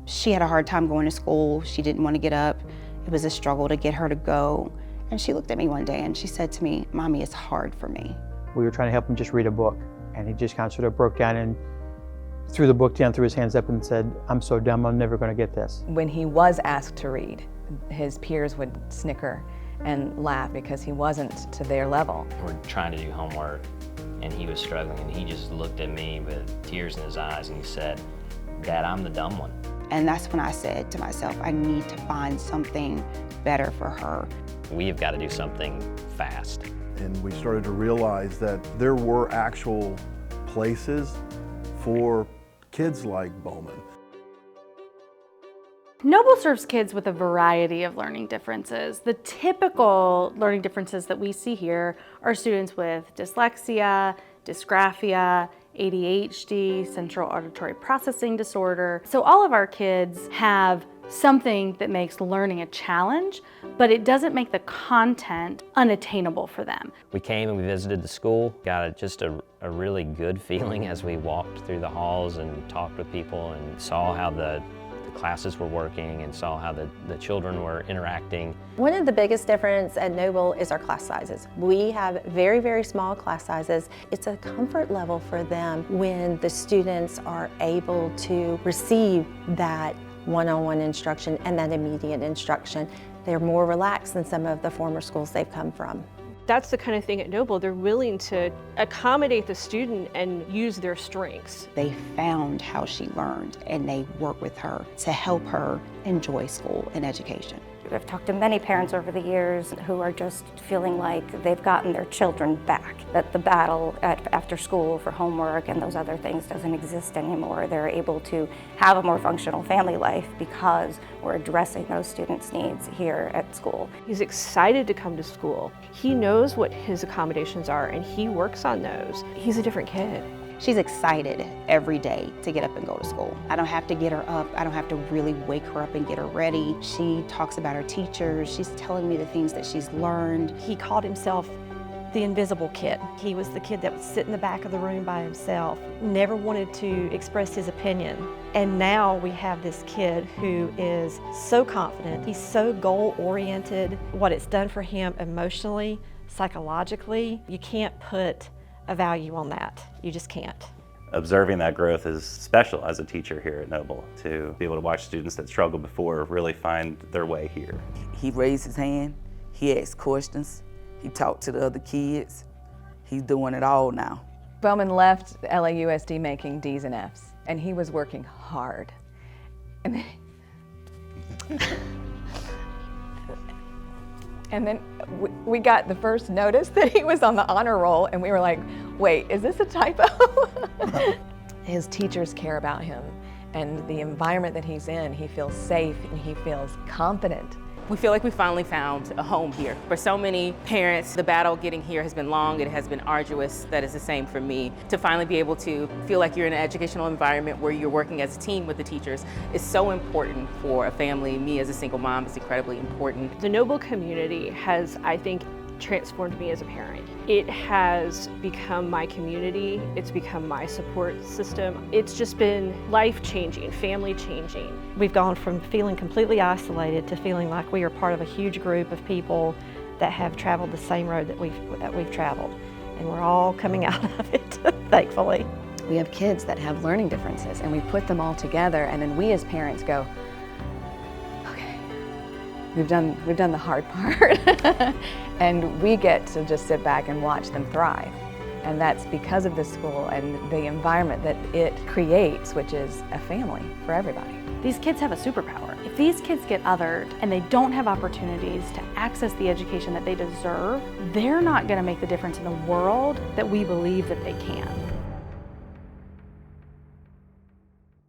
She had a hard time going to school. She didn't want to get up. It was a struggle to get her to go. And she looked at me one day and she said to me, "Mommy, it's hard for me." We were trying to help him just read a book, and he just kind of sort of broke down and threw the book down, threw his hands up and said, "I'm so dumb, I'm never going to get this." When he was asked to read, his peers would snicker and laugh because he wasn't to their level. We're trying to do homework and he was struggling, and he just looked at me with tears in his eyes and he said, "Dad, I'm the dumb one." And that's when I said to myself, I need to find something better for her. We have got to do something fast. And we started to realize that there were actual places for kids like Bowman. Noble serves kids with a variety of learning differences. The typical learning differences that we see here are students with dyslexia, dysgraphia, ADHD, central auditory processing disorder. So all of our kids have something that makes learning a challenge, but it doesn't make the content unattainable for them. We came and we visited the school, got just a really good feeling as we walked through the halls and talked with people and saw how the classes were working and saw how the children were interacting. One of the biggest difference at Noble is our class sizes. We have very, very small class sizes. It's a comfort level for them when the students are able to receive that one-on-one instruction and that immediate instruction. They're more relaxed than some of the former schools they've come from. That's the kind of thing at Noble. They're willing to accommodate the student and use their strengths. They found how she learned and they work with her to help her enjoy school and education. I've talked to many parents over the years who are just feeling like they've gotten their children back, that the battle after school for homework and those other things doesn't exist anymore. They're able to have a more functional family life because we're addressing those students' needs here at school. He's excited to come to school. He knows what his accommodations are and he works on those. He's a different kid. She's excited every day to get up and go to school. I don't have to get her up. I don't have to really wake her up and get her ready. She talks about her teachers. She's telling me the things that she's learned. He called himself the invisible kid. He was the kid that would sit in the back of the room by himself, never wanted to express his opinion. And now we have this kid who is so confident. He's so goal-oriented. What it's done for him emotionally, psychologically, you can't put a value on that. You just can't. Observing that growth is special as a teacher here at Noble, to be able to watch students that struggled before really find their way here. He raised his hand, he asked questions, he talked to the other kids. He's doing it all now. Bowman left LAUSD making D's and F's, and he was working hard. And then we got the first notice that he was on the honor roll, and we were like, wait, is this a typo? His teachers care about him, and the environment that he's in, he feels safe and he feels confident. We feel like we finally found a home here. For so many parents, the battle getting here has been long, it has been arduous. That is the same for me. To finally be able to feel like you're in an educational environment where you're working as a team with the teachers is so important for a family. Me as a single mom, it's incredibly important. The Noble community has, I think, transformed me as a parent. It has become my community. It's become my support system. It's just been life-changing, family-changing. We've gone from feeling completely isolated to feeling like we are part of a huge group of people that have traveled the same road that we've traveled. And we're all coming out of it, thankfully. We have kids that have learning differences, and we put them all together, and then we as parents go, okay, we've done the hard part. And we get to just sit back and watch them thrive. And that's because of the school and the environment that it creates, which is a family for everybody. These kids have a superpower. If these kids get othered and they don't have opportunities to access the education that they deserve, they're not going to make the difference in the world that we believe that they can.